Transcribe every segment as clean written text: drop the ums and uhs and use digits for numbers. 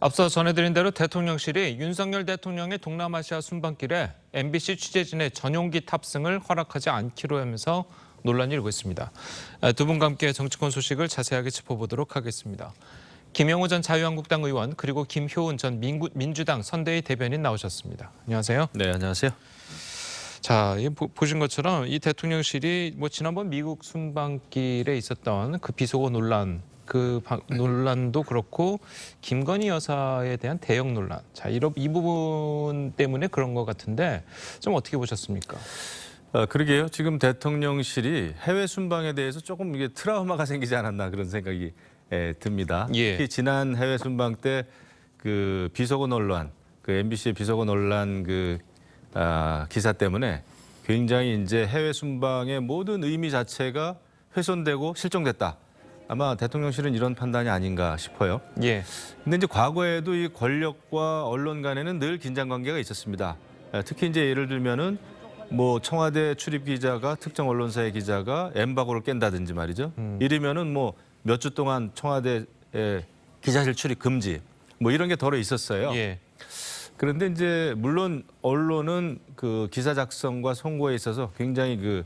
앞서 전해드린 대로 대통령실이 윤석열 대통령의 동남아시아 순방길에 MBC 취재진의 전용기 탑승을 허락하지 않기로 하면서 논란이 일고 있습니다. 두 분과 함께 정치권 소식을 자세하게 짚어보도록 하겠습니다. 김영호 전 자유한국당 의원 그리고 김효은 전 민주당 선대위 대변인 나오셨습니다. 안녕하세요. 네, 안녕하세요. 자, 보신 것처럼 이 대통령실이 지난번 미국 순방길에 있었던 그 비속어 논란, 논란도 그렇고 김건희 여사에 대한 대형 논란, 자, 이 부분 때문에 그런 것 같은데 좀 어떻게 보셨습니까? 그러게요. 지금 대통령실이 해외 순방에 대해서 조금 이게 트라우마가 생기지 않았나 그런 생각이 듭니다. 예. 특히 지난 해외 순방 때 그 비속어 논란, 그 MBC의 비속어 논란 기사 때문에 굉장히 이제 해외 순방의 모든 의미 자체가 훼손되고 실종됐다. 아마 대통령실은 이런 판단이 아닌가 싶어요. 예. 근데 이제 과거에도 이 권력과 언론 간에는 늘 긴장 관계가 있었습니다. 특히 이제 예를 들면은 뭐 청와대 출입 기자가 특정 언론사의 기자가 엠바고를 깬다든지 말이죠. 이러면은 뭐 몇 주 동안 청와대 기자실 출입 금지 뭐 이런 게 덜어 있었어요. 예. 그런데 이제 물론 언론은 그 기사 작성과 송고에 있어서 굉장히 그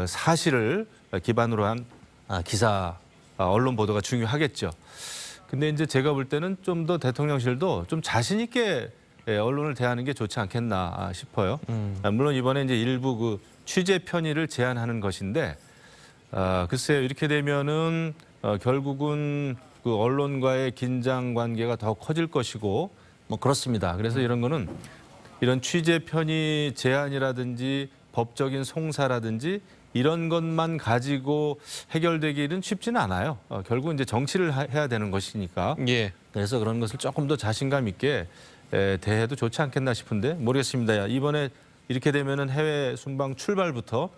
사실을 기반으로 한 기사 언론 보도가 중요하겠죠. 근데 이제 제가 볼 때는 좀 더 대통령실도 좀 자신 있게 언론을 대하는 게 좋지 않겠나 싶어요. 물론 이번에 이제 일부 그 취재 편의를 제한하는 것인데 글쎄요, 이렇게 되면은 결국은 그 언론과의 긴장 관계가 더 커질 것이고 뭐 그렇습니다. 그래서 이런 거는 이런 취재 편의 제한이라든지 법적인 송사라든지 이런 것만 가지고 해결되기는 쉽지는 않아요. 결국 이제 정치를 해야 되는 것이니까. 예. 그래서 그런 것을 조금 더 자신감 있게 대해도 좋지 않겠나 싶은데 모르겠습니다. 이번에 이렇게 되면은 해외 순방 출발부터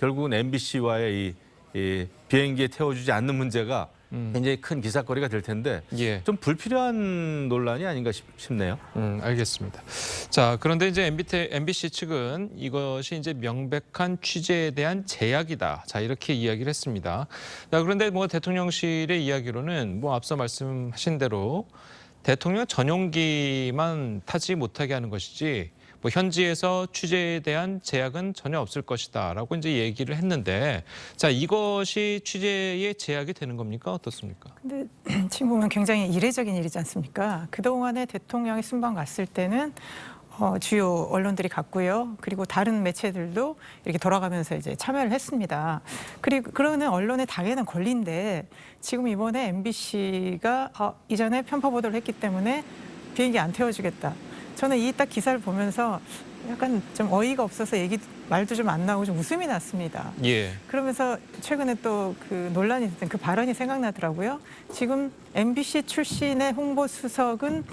결국은 MBC와의 이 비행기에 태워주지 않는 문제가 굉장히 큰 기사거리가 될 텐데 예. 좀 불필요한 논란이 아닌가 싶네요. 알겠습니다. 자, 그런데 이제 MBC 측은 이것이 이제 명백한 취재에 대한 제약이다. 자, 이렇게 이야기를 했습니다. 자, 그런데 뭐 대통령실의 이야기로는 뭐 앞서 말씀하신 대로 대통령 전용기만 타지 못하게 하는 것이지 뭐 현지에서 취재에 대한 제약은 전혀 없을 것이다라고 이제 얘기를 했는데, 자, 이것이 취재의 제약이 되는 겁니까? 어떻습니까? 근데 지금 보면 굉장히 이례적인 일이지 않습니까? 그동안에 대통령이 순방 갔을 때는 주요 언론들이 갔고요. 그리고 다른 매체들도 이렇게 돌아가면서 이제 참여를 했습니다. 그리고 그러는 언론의 당연한 권리인데 지금 이번에 MBC가 이전에 편파 보도를 했기 때문에 비행기 안 태워주겠다. 저는 이 딱 기사를 보면서 약간 좀 어이가 없어서 말도 좀 안 나오고 좀 웃음이 났습니다. 예. 그러면서 최근에 또 그 논란이 됐던 그 발언이 생각나더라고요. 지금 MBC 출신의 홍보수석은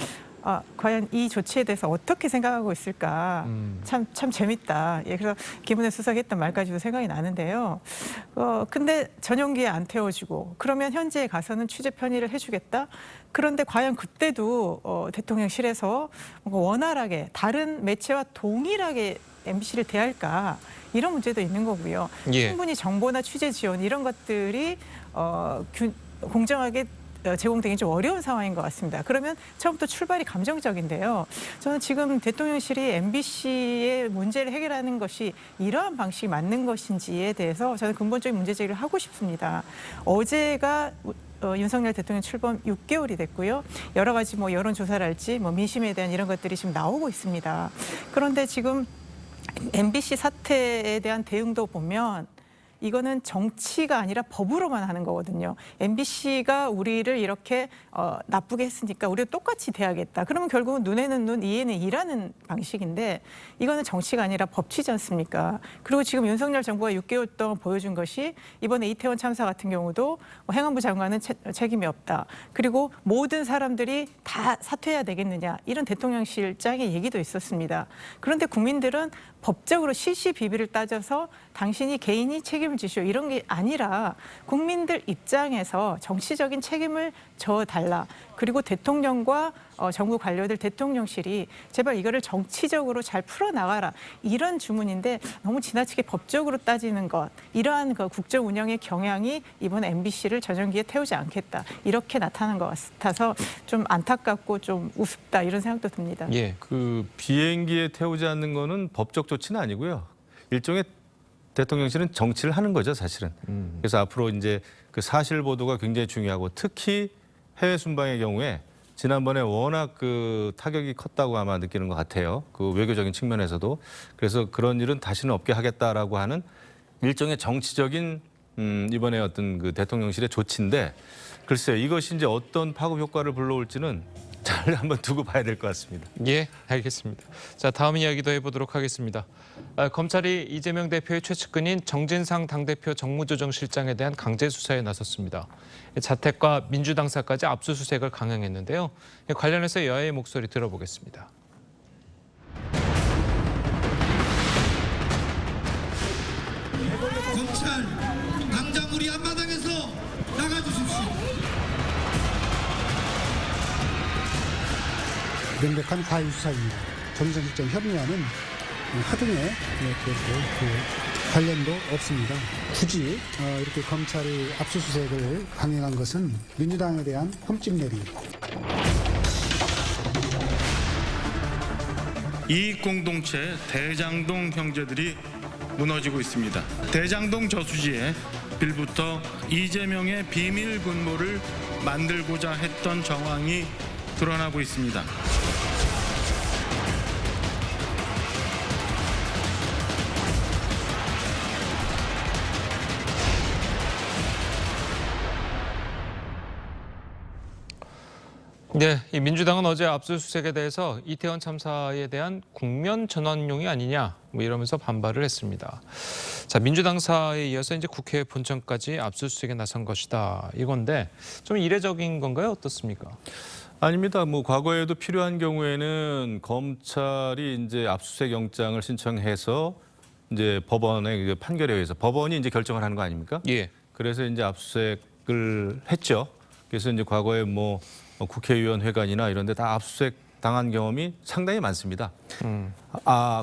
과연 이 조치에 대해서 어떻게 생각하고 있을까? 참 재밌다. 예, 그래서 김은혜 수석이 했던 말까지도 생각이 나는데요. 근데 전용기에 안 태워주고 그러면 현지에 가서는 취재 편의를 해주겠다. 그런데 과연 그때도 대통령실에서 뭔가 원활하게 다른 매체와 동일하게 MBC를 대할까? 이런 문제도 있는 거고요. 예. 충분히 정보나 취재 지원 이런 것들이 공정하게 제공되기 좀 어려운 상황인 것 같습니다. 그러면 처음부터 출발이 감정적인데요. 저는 지금 대통령실이 MBC의 문제를 해결하는 것이 이러한 방식이 맞는 것인지에 대해서 저는 근본적인 문제 제기를 하고 싶습니다. 어제가 윤석열 대통령 출범 6개월이 됐고요. 여러 가지 뭐 여론조사랄지 뭐 민심에 대한 이런 것들이 지금 나오고 있습니다. 그런데 지금 MBC 사태에 대한 대응도 보면 이거는 정치가 아니라 법으로만 하는 거거든요. MBC가 우리를 이렇게 나쁘게 했으니까 우리도 똑같이 대하겠다. 그러면 결국은 눈에는 눈, 이에는 이라는 방식인데 이거는 정치가 아니라 법치지 않습니까? 그리고 지금 윤석열 정부가 6개월 동안 보여준 것이 이번에 이태원 참사 같은 경우도 행안부 장관은 책임이 없다. 그리고 모든 사람들이 다 사퇴해야 되겠느냐. 이런 대통령실장의 얘기도 있었습니다. 그런데 국민들은 법적으로 실시비비를 따져서 당신이 개인이 책임을 지시오 이런 게 아니라 국민들 입장에서 정치적인 책임을 져달라. 그리고 대통령과 정부 관료들 대통령실이 제발 이거를 정치적으로 잘 풀어나가라. 이런 주문인데 너무 지나치게 법적으로 따지는 것. 이러한 그 국정 운영의 경향이 이번 MBC를 전용기에 태우지 않겠다. 이렇게 나타난 것 같아서 좀 안타깝고 좀 우습다 이런 생각도 듭니다. 예. 그 비행기에 태우지 않는 거는 법적 조치는 아니고요. 일종의 대통령실은 정치를 하는 거죠, 사실은. 그래서 앞으로 이제 그 사실 보도가 굉장히 중요하고 특히 해외 순방의 경우에 지난번에 워낙 그 타격이 컸다고 아마 느끼는 것 같아요. 그 외교적인 측면에서도. 그래서 그런 일은 다시는 없게 하겠다라고 하는 일종의 정치적인 이번에 어떤 그 대통령실의 조치인데 글쎄요, 이것이 이제 어떤 파급 효과를 불러올지는 잘 한번 두고 봐야 될 것 같습니다. 예, 알겠습니다. 자, 다음 이야기도 해보도록 하겠습니다. 검찰이 이재명 대표의 최측근인 정진상 당대표 정무조정실장에 대한 강제 수사에 나섰습니다. 자택과 민주당사까지 압수수색을 강행했는데요. 관련해서 여야의 목소리 들어보겠습니다. 검찰 당장 우리 앞마당에서 나가주십시오. 명백한 가해 수사입니다. 정진상 실장 혐의와는 하등의 관련도 없습니다. 굳이 이렇게 검찰이 압수수색을 강행한 것은 민주당에 대한 흠집내기입니다. 이익공동체 대장동 형제들이 무너지고 있습니다. 대장동 저수지에 빌부터 이재명의 비밀 분모를 만들고자 했던 정황이 드러나고 있습니다. 네, 이 민주당은 어제 압수수색에 대해서 이태원 참사에 대한 국면 전환용이 아니냐 뭐 이러면서 반발을 했습니다. 자, 민주당사에 이어서 이제 국회 본청까지 압수수색에 나선 것이다 이건데 좀 이례적인 건가요? 어떻습니까? 아닙니다. 뭐 과거에도 필요한 경우에는 검찰이 이제 압수수색 영장을 신청해서 이제 법원의 판결에 의해서 법원이 이제 결정을 하는 거 아닙니까? 예. 그래서 그래서 이제 압수수색을 했죠. 그래서 이제 과거에 뭐 국회의원 회관이나 이런 데 다 압수수색 당한 경험이 상당히 많습니다.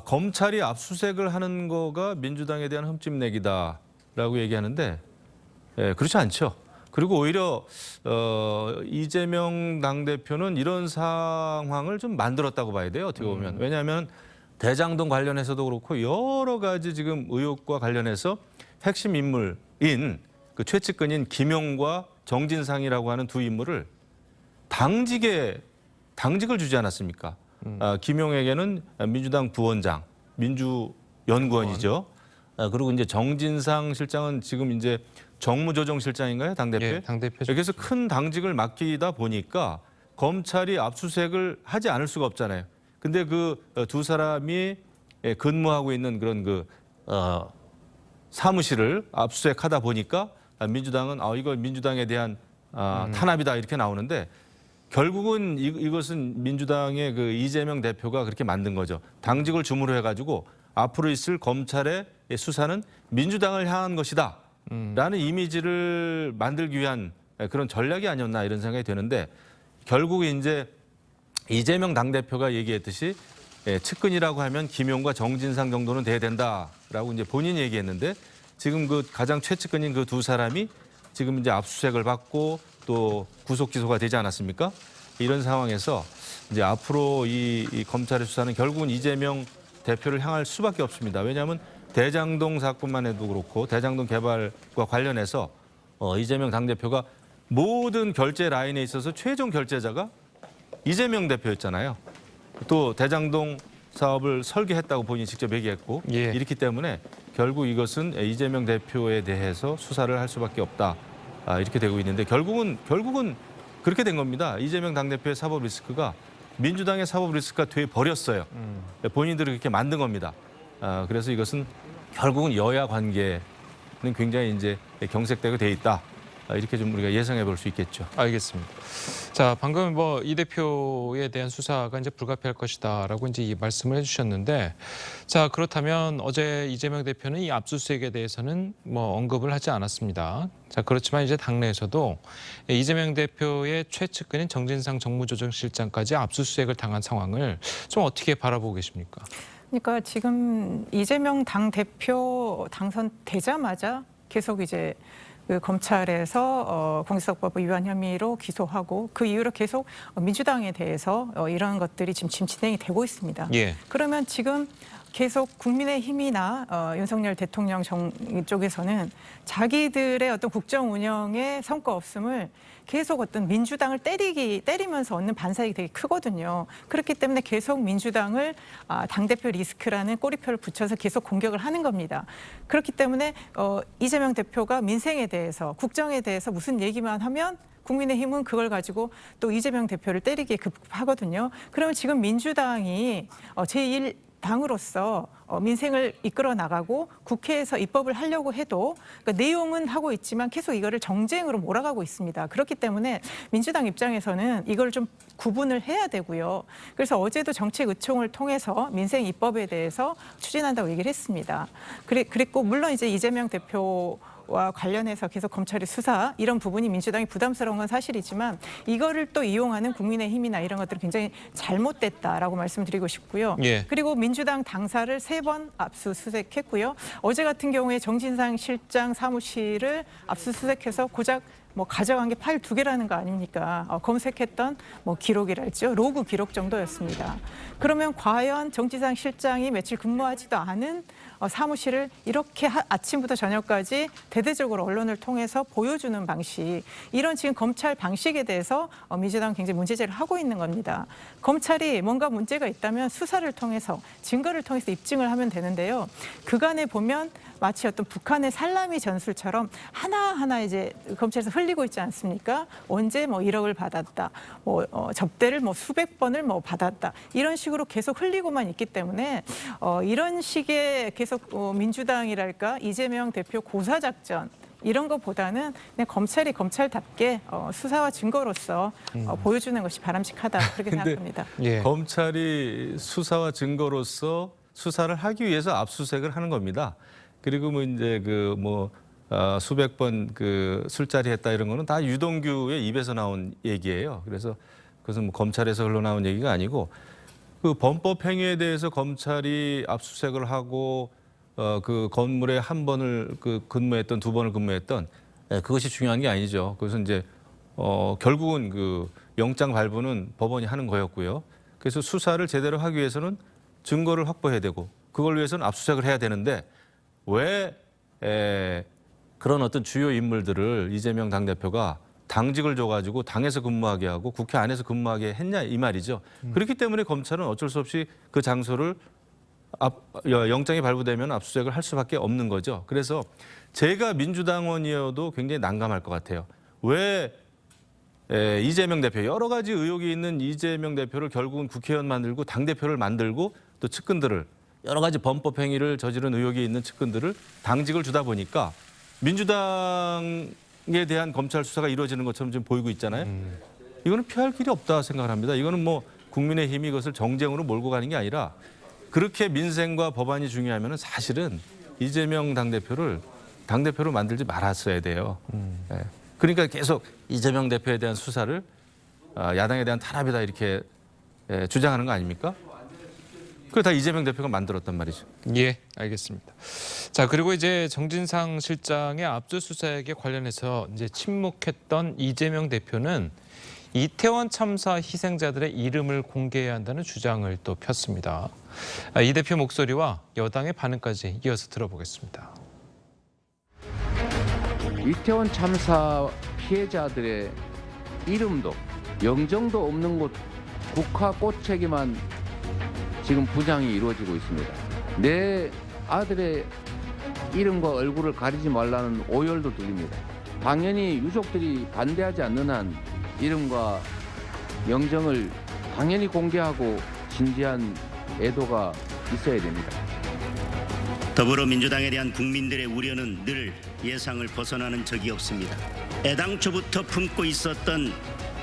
검찰이 압수수색을 하는 거가 민주당에 대한 흠집내기다라고 얘기하는데 그렇지 않죠. 그리고 오히려 이재명 당대표는 이런 상황을 좀 만들었다고 봐야 돼요. 어떻게 보면. 왜냐하면 대장동 관련해서도 그렇고 여러 가지 지금 의혹과 관련해서 핵심 인물인 그 최측근인 김용과 정진상이라고 하는 두 인물을 당직을 주지 않았습니까? 김용에게는 민주당 부원장, 민주연구원이죠. 그리고 이제 정진상 실장은 지금 이제 정무조정실장인가요, 당대표? 예, 당대표죠. 그래서 큰 당직을 맡기다 보니까 검찰이 압수수색을 하지 않을 수가 없잖아요. 근데 그 두 사람이 근무하고 있는 그런 그 사무실을 압수수색하다 보니까 민주당은 이거 민주당에 대한 탄압이다 이렇게 나오는데 결국은 이것은 민주당의 그 이재명 대표가 그렇게 만든 거죠. 당직을 주무로 해가지고 앞으로 있을 검찰의 수사는 민주당을 향한 것이다. 라는 이미지를 만들기 위한 그런 전략이 아니었나 이런 생각이 드는데 결국 이제 이재명 당대표가 얘기했듯이 측근이라고 하면 김용과 정진상 정도는 돼야 된다라고 이제 본인이 얘기했는데 지금 그 가장 최측근인 그 두 사람이 지금 이제 압수수색을 받고 또 구속 기소가 되지 않았습니까? 이런 상황에서 이제 앞으로 이 검찰의 수사는 결국은 이재명 대표를 향할 수밖에 없습니다. 왜냐하면 대장동 사건만 해도 그렇고 대장동 개발과 관련해서 이재명 당대표가 모든 결제 라인에 있어서 최종 결제자가 이재명 대표였잖아요. 또 대장동 사업을 설계했다고 본인이 직접 얘기했고 예. 이렇기 때문에 결국 이것은 이재명 대표에 대해서 수사를 할 수밖에 없다. 이렇게 되고 있는데 결국은 그렇게 된 겁니다. 이재명 당대표의 사법 리스크가 민주당의 사법 리스크가 돼 버렸어요. 본인들이 그렇게 만든 겁니다. 그래서 이것은 결국은 여야 관계는 굉장히 이제 경색되고 돼 있다. 이렇게 좀 우리가 예상해 볼 수 있겠죠. 알겠습니다. 자, 방금 뭐 이 대표에 대한 수사가 이제 불가피할 것이다라고 이제 이 말씀을 해주셨는데, 자, 그렇다면 어제 이재명 대표는 이 압수수색에 대해서는 뭐 언급을 하지 않았습니다. 자, 그렇지만 이제 당내에서도 이재명 대표의 최측근인 정진상 정무조정실장까지 압수수색을 당한 상황을 좀 어떻게 바라보고 계십니까? 그러니까 지금 이재명 당 대표 당선되자마자 계속 이제 그 검찰에서 공직선거법 위반 혐의로 기소하고 그 이후로 계속 민주당에 대해서 이런 것들이 지금 진행이 되고 있습니다. 예. 그러면 지금 계속 국민의힘이나 윤석열 대통령 쪽에서는 자기들의 어떤 국정 운영에 성과 없음을 계속 어떤 민주당을 때리면서 얻는 반사익이 되게 크거든요. 그렇기 때문에 계속 민주당을 당대표 리스크라는 꼬리표를 붙여서 계속 공격을 하는 겁니다. 그렇기 때문에 이재명 대표가 민생에 대해서 국정에 대해서 무슨 얘기만 하면 국민의힘은 그걸 가지고 또 이재명 대표를 때리기에 급하거든요. 그러면 지금 민주당이 제1당으로서 민생을 이끌어 나가고 국회에서 입법을 하려고 해도 그러니까 내용은 하고 있지만 계속 이거를 정쟁으로 몰아가고 있습니다. 그렇기 때문에 민주당 입장에서는 이걸 좀 구분을 해야 되고요. 그래서 어제도 정책 의총을 통해서 민생 입법에 대해서 추진한다고 얘기를 했습니다. 그랬고 물론 이제 이재명 대표와 관련해서 계속 검찰의 수사 이런 부분이 민주당이 부담스러운 건 사실이지만 이거를 또 이용하는 국민의힘이나 이런 것들은 굉장히 잘못됐다라고 말씀드리고 싶고요. 예. 그리고 민주당 당사를 3번 압수수색했고요. 어제 같은 경우에 정진상 실장 사무실을 압수수색해서 고작 뭐 가져간 게 파일 2개라는 거 아닙니까? 검색했던 뭐 기록이랄지요. 로그 기록 정도였습니다. 그러면 과연 정진상 실장이 며칠 근무하지도 않은 사무실을 이렇게 아침부터 저녁까지 대대적으로 언론을 통해서 보여주는 방식, 이런 지금 검찰 방식에 대해서 민주당은 굉장히 문제제를 하고 있는 겁니다. 검찰이 뭔가 문제가 있다면 수사를 통해서 증거를 통해서 입증을 하면 되는데요. 그간에 보면 마치 어떤 북한의 살라미 전술처럼 하나하나 이제 검찰에서 흘리고 있지 않습니까? 언제 뭐 1억을 받았다, 뭐 접대를 뭐 수백 번을 뭐 받았다, 이런 식으로 계속 흘리고만 있기 때문에 이런 식의 계속 민주당이랄까 이재명 대표 고사 작전 이런 것보다는 그냥 검찰이 검찰답게 수사와 증거로서 보여주는 것이 바람직하다 그렇게 생각합니다. 예. 검찰이 수사와 증거로서 수사를 하기 위해서 압수수색을 하는 겁니다. 그리고 뭐 이제 수백 번 그 술자리 했다 이런 거는 다 유동규의 입에서 나온 얘기예요. 그래서 그것은 뭐 검찰에서 흘러나온 얘기가 아니고 그 범법 행위에 대해서 검찰이 압수수색을 하고 그 건물에 한 번을 근무했던 2번을 근무했던 그것이 중요한 게 아니죠. 그래서 이제 결국은 그 영장 발부는 법원이 하는 거였고요. 그래서 수사를 제대로 하기 위해서는 증거를 확보해야 되고 그걸 위해서는 압수수색을 해야 되는데 왜 그런 어떤 주요 인물들을 이재명 당대표가 당직을 줘가지고 당에서 근무하게 하고 국회 안에서 근무하게 했냐 이 말이죠. 그렇기 때문에 검찰은 어쩔 수 없이 그 장소를 영장이 발부되면 압수수색을 할 수밖에 없는 거죠. 그래서 제가 민주당원이어도 굉장히 난감할 것 같아요. 왜 이재명 대표 여러 가지 의혹이 있는 이재명 대표를 결국은 국회의원 만들고 당대표를 만들고 또 측근들을 여러 가지 범법 행위를 저지른 의혹이 있는 측근들을 당직을 주다 보니까 민주당에 대한 검찰 수사가 이루어지는 것처럼 지금 보이고 있잖아요. 이거는 피할 길이 없다 생각을 합니다. 이거는 뭐 국민의힘이 이것을 정쟁으로 몰고 가는 게 아니라 그렇게 민생과 법안이 중요하면 사실은 이재명 당대표를 당대표로 만들지 말았어야 돼요. 그러니까 계속 이재명 대표에 대한 수사를 야당에 대한 탄압이다 이렇게 주장하는 거 아닙니까? 그거 다 이재명 대표가 만들었단 말이죠. 예, 알겠습니다. 자, 그리고 이제 정진상 실장의 압수수색에 관련해서 이제 침묵했던 이재명 대표는 이태원 참사 희생자들의 이름을 공개해야 한다는 주장을 또 폈습니다. 이 대표 목소리와 여당의 반응까지 이어서 들어보겠습니다. 이태원 참사 피해자들의 이름도 영정도 없는 곳 국화 꽃책에만 지금 부장이 이루어지고 있습니다. 내 아들의 이름과 얼굴을 가리지 말라는 오열도 들립니다. 당연히 유족들이 반대하지 않는 한 이름과 영정을 당연히 공개하고 진지한 애도가 있어야 됩니다. 더불어민주당에 대한 국민들의 우려는 늘 예상을 벗어나는 적이 없습니다. 애당초부터 품고 있었던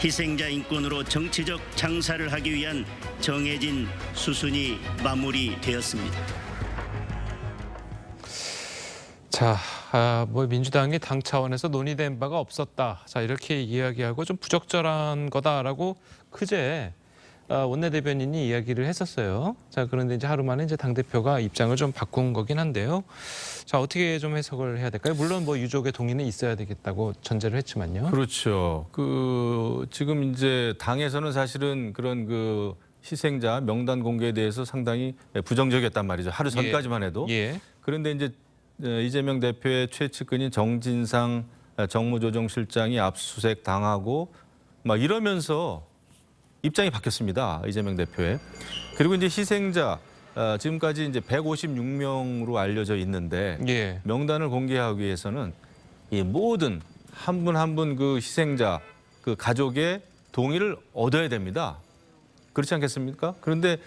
희생자 인권으로 정치적 장사를 하기 위한 정해진 수순이 마무리되었습니다. 자, 뭐 민주당이 당 차원에서 논의된 바가 없었다. 자, 이렇게 이야기하고 좀 부적절한 거다라고 그제 원내대변인이 이야기를 했었어요. 자, 그런데 이제 하루 만에 이제 당대표가 입장을 좀 바꾼 거긴 한데요. 자, 어떻게 좀 해석을 해야 될까요? 물론 뭐 유족의 동의는 있어야 되겠다고 전제를 했지만요. 그렇죠. 지금 이제 당에서는 사실은 그런 희생자 명단 공개에 대해서 상당히 부정적이었단 말이죠. 하루 전까지만 해도. 예. 그런데 이제 이재명 대표의 최측근인 정진상 정무조정실장이 압수수색 당하고 막 이러면서 입장이 바뀌었습니다. 이재명 대표의. 그리고 이제 희생자 지금까지 이제 156명으로 알려져 있는데 예. 명단을 공개하기 위해서는 이 모든 한 분 한 분 그 희생자 그 가족의 동의를 얻어야 됩니다. 그렇지 않겠습니까? 그런데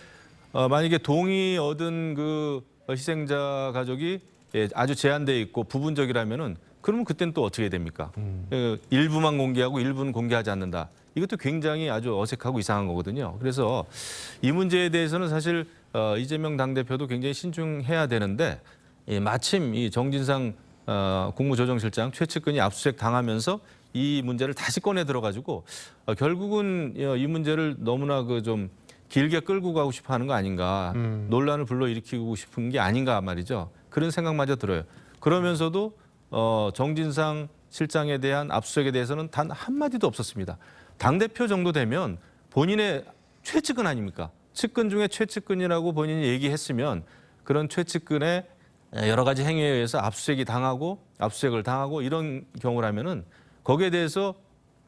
만약에 동의 얻은 그 희생자 가족이 아주 제한돼 있고 부분적이라면은 그러면 그때는 또 어떻게 됩니까? 일부만 공개하고 일부는 공개하지 않는다. 이것도 굉장히 아주 어색하고 이상한 거거든요. 그래서 이 문제에 대해서는 사실 이재명 당대표도 굉장히 신중해야 되는데 마침 이 정진상 국무조정실장 최측근이 압수수색 당하면서 이 문제를 다시 꺼내 들어가지고 결국은 이 문제를 너무나 좀 길게 끌고 가고 싶어 하는 거 아닌가. 논란을 불러일으키고 싶은 게 아닌가 말이죠. 그런 생각마저 들어요. 그러면서도 정진상 실장에 대한 압수수색에 대해서는 단 한마디도 없었습니다. 당대표 정도 되면 본인의 최측근 아닙니까? 측근 중에 최측근이라고 본인이 얘기했으면 그런 최측근의 여러 가지 행위에 의해서 압수수색을 당하고 이런 경우라면은 거기에 대해서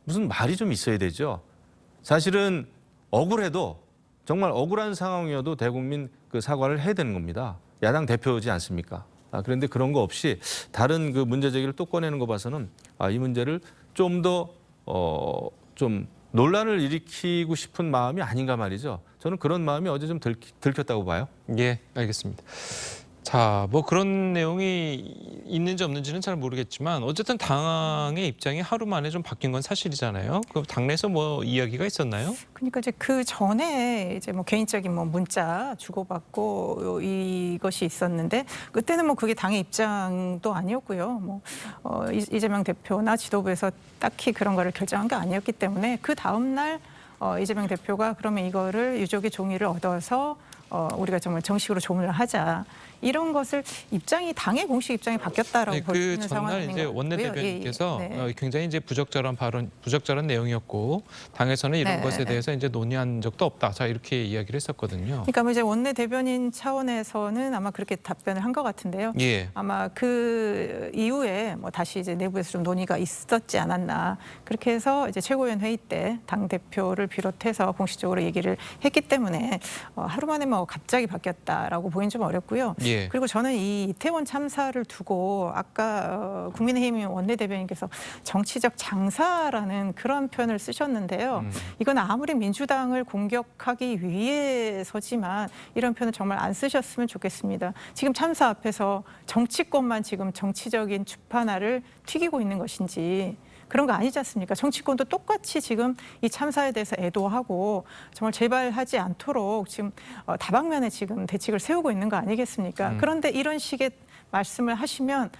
무슨 말이 좀 있어야 되죠. 사실은 억울해도 정말 억울한 상황이어도 대국민 사과를 해야 되는 겁니다. 야당 대표지 않습니까? 그런데 그런 거 없이 다른 문제 제기를 또 꺼내는 거 봐서는 이 문제를 좀 더 좀 논란을 일으키고 싶은 마음이 아닌가 말이죠. 저는 그런 마음이 어제 좀 들켰다고 봐요. 예, 알겠습니다. 자, 뭐 그런 내용이 있는지 없는지는 잘 모르겠지만 어쨌든 당의 입장이 하루 만에 좀 바뀐 건 사실이잖아요. 그 당내에서 뭐 이야기가 있었나요? 그러니까 이제 그 전에 이제 뭐 개인적인 문자 주고받고 이것이 있었는데 그때는 뭐 그게 당의 입장도 아니었고요. 이재명 대표나 지도부에서 딱히 그런 거를 결정한 게 아니었기 때문에 그 다음 날 이재명 대표가 그러면 이거를 유족의 동의를 얻어서 우리가 정말 정식으로 조문을 하자. 이런 것을 당의 공식 입장이 바뀌었다라고 볼 수 있는 상황인 것 전날 이제 같고요. 원내대변인께서 네. 굉장히 이제 부적절한 내용이었고 당에서는 이런 네. 것에 대해서 이제 논의한 적도 없다. 자, 이렇게 이야기를 했었거든요. 그러니까 이제 원내대변인 차원에서는 아마 그렇게 답변을 한 것 같은데요. 예. 아마 그 이후에 다시 이제 내부에서 좀 논의가 있었지 않았나. 그렇게 해서 이제 최고위원 회의 때 당 대표를 비롯해서 공식적으로 얘기를 했기 때문에 하루 만에 갑자기 바뀌었다라고 보기는 좀 어렵고요. 예. 그리고 저는 이 이태원 참사를 두고 아까 국민의힘 원내대변인께서 정치적 장사라는 그런 표현을 쓰셨는데요. 이건 아무리 민주당을 공격하기 위해서지만 이런 표현을 정말 안 쓰셨으면 좋겠습니다. 지금 참사 앞에서 정치권만 지금 정치적인 주판화를 튀기고 있는 것인지 그런 거 아니지 않습니까? 정치권도 똑같이 지금 이 참사에 대해서 애도하고 정말 재발하지 않도록 지금 다방면에 지금 대책을 세우고 있는 거 아니겠습니까? 그런데 이런 식의 말씀을 하시면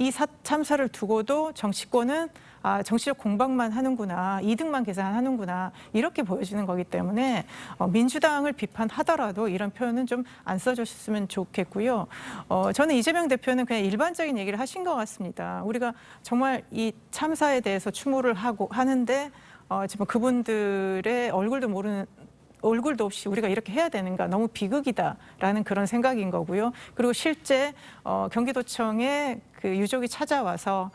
이 참사를 두고도 정치권은 정치적 공방만 하는구나, 이득만 계산하는구나 이렇게 보여지는 거기 때문에 민주당을 비판하더라도 이런 표현은 좀 안 써주셨으면 좋겠고요. 저는 이재명 대표는 그냥 일반적인 얘기를 하신 것 같습니다. 우리가 정말 이 참사에 대해서 추모를 하는데 지금 그분들의 얼굴도 없이 우리가 이렇게 해야 되는가 너무 비극이다라는 그런 생각인 거고요. 그리고 실제 경기도청에 그 유족이 찾아와서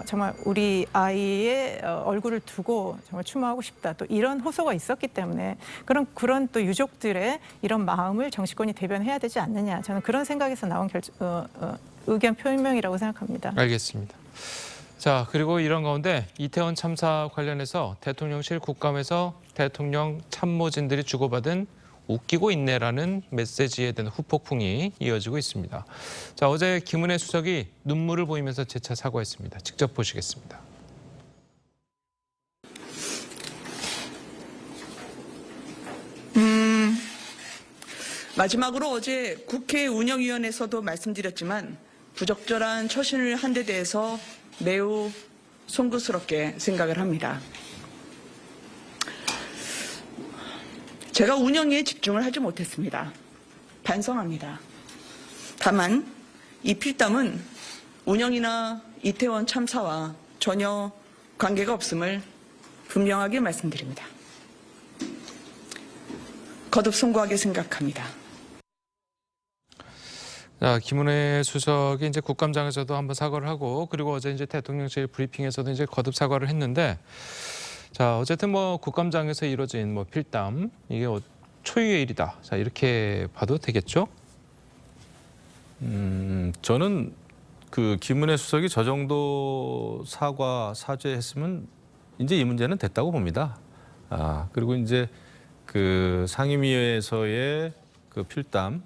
정말 우리 아이의 얼굴을 두고 정말 추모하고 싶다. 또 이런 호소가 있었기 때문에 그런 또 유족들의 이런 마음을 정치권이 대변해야 되지 않느냐. 저는 그런 생각에서 나온 의견 표명이라고 생각합니다. 알겠습니다. 자, 그리고 이런 가운데 이태원 참사 관련해서 대통령실 국감에서 대통령 참모진들이 주고받은 웃기고 있네라는 메시지에 대한 후폭풍이 이어지고 있습니다. 자, 어제 김은혜 수석이 눈물을 보이면서 재차 사과했습니다. 직접 보시겠습니다. 마지막으로 어제 국회 운영위원회에서도 말씀드렸지만 부적절한 처신을 한 데 대해서 매우 송구스럽게 생각을 합니다. 제가 운영에 집중을 하지 못했습니다. 반성합니다. 다만 이 필담은 운영이나 이태원 참사와 전혀 관계가 없음을 분명하게 말씀드립니다. 거듭 송구하게 생각합니다. 자, 김은혜 수석이 이제 국감장에서도 한번 사과를 하고, 그리고 어제 이제 대통령실 브리핑에서도 이제 거듭 사과를 했는데, 자, 어쨌든 뭐 국감장에서 이뤄진 뭐 필담, 이게 초유의 일이다. 자, 이렇게 봐도 되겠죠? 저는 그 김은혜 수석이 저 정도 사죄했으면 이제 이 문제는 됐다고 봅니다. 그리고 이제 그 상임위에서의 그 필담,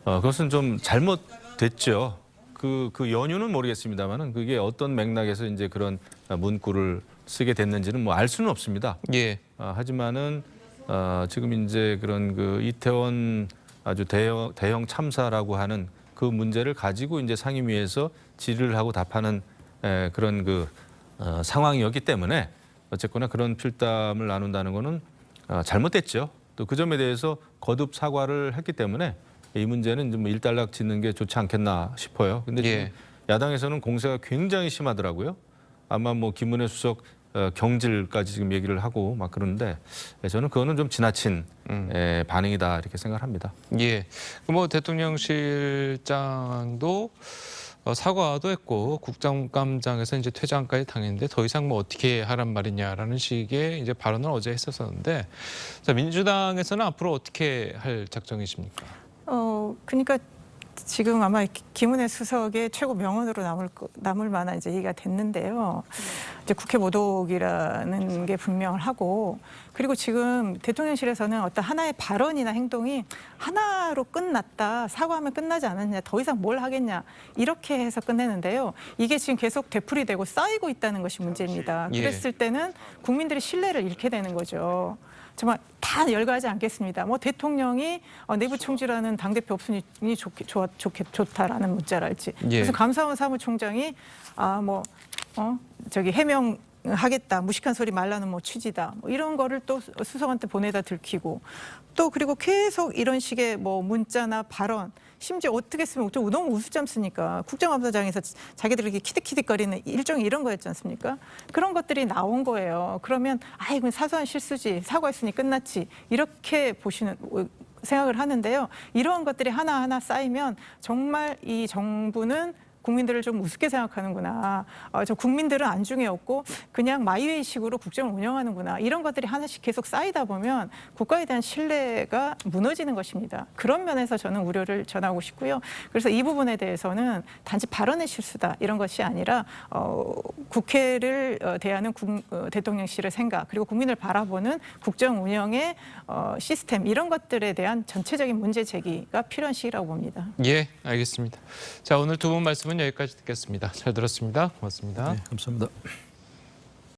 그것은 좀 잘못됐죠. 그 연유는 모르겠습니다만은 그게 어떤 맥락에서 이제 그런 문구를 쓰게 됐는지는 뭐 알 수는 없습니다. 예. 하지만은 지금 이제 그런 그 이태원 아주 대형 참사라고 하는 그 문제를 가지고 이제 상임위에서 질의를 하고 답하는 그런 그 상황이었기 때문에 어쨌거나 그런 필담을 나눈다는 거는 잘못됐죠. 또 그 점에 대해서 거듭 사과를 했기 때문에 이 문제는 좀 일단락 짓는 게 좋지 않겠나 싶어요. 근데 지금 야당에서는 공세가 굉장히 심하더라고요. 아마 뭐 김은혜 수석 경질까지 지금 얘기를 하고 막 그러는데 저는 그거는 좀 지나친 반응이다 이렇게 생각합니다. 예. 뭐 대통령실장도 사과도 했고 국감장에서 이제 퇴장까지 당했는데 더 이상 뭐 어떻게 하란 말이냐라는 식의 이제 발언을 어제 했었는데, 자, 민주당에서는 앞으로 어떻게 할 작정이십니까? 그러니까 지금 아마 김은혜 수석의 최고 명언으로 남을 만한 이제 얘기가 됐는데요. 이제 국회 모독이라는 게 분명을 하고, 그리고 지금 대통령실에서는 어떤 하나의 발언이나 행동이 하나로 끝났다, 사과하면 끝나지 않았냐, 더 이상 뭘 하겠냐 이렇게 해서 끝내는데요. 이게 지금 계속 되풀이되고 쌓이고 있다는 것이 문제입니다. 그랬을 때는 국민들이 신뢰를 잃게 되는 거죠. 정말 다 열거하지 않겠습니다. 뭐 대통령이 내부 총질하는 당대표 없으니 좋다라는 문자랄지, 무슨 감사원 사무총장이 해명하겠다, 무식한 소리 말라는 뭐 취지다, 뭐 이런 거를 또 수석한테 보내다 들키고, 또 그리고 계속 이런 식의 뭐 문자나 발언, 심지어 어떻게 쓰면 좀 너무 우수점 쓰니까 국정감사장에서 자기들에게 키득키득거리는 일종의 이런 거였지 않습니까? 그런 것들이 나온 거예요. 그러면 이건 사소한 실수지, 사과했으니 끝났지, 이렇게 생각을 하는데요. 이러한 것들이 하나하나 쌓이면 정말 이 정부는 국민들을 좀 우습게 생각하는구나. 저 국민들은 안중에 없고 그냥 마이웨이식으로 국정을 운영하는구나. 이런 것들이 하나씩 계속 쌓이다 보면 국가에 대한 신뢰가 무너지는 것입니다. 그런 면에서 저는 우려를 전하고 싶고요. 그래서 이 부분에 대해서는 단지 발언의 실수다 이런 것이 아니라 국회를 대하는 대통령실의 생각, 그리고 국민을 바라보는 국정 운영의 시스템, 이런 것들에 대한 전체적인 문제 제기가 필요한 시기라고 봅니다. 예, 알겠습니다. 자, 오늘 두 분 말씀은 여기까지 듣겠습니다. 잘 들었습니다. 고맙습니다. 네, 감사합니다.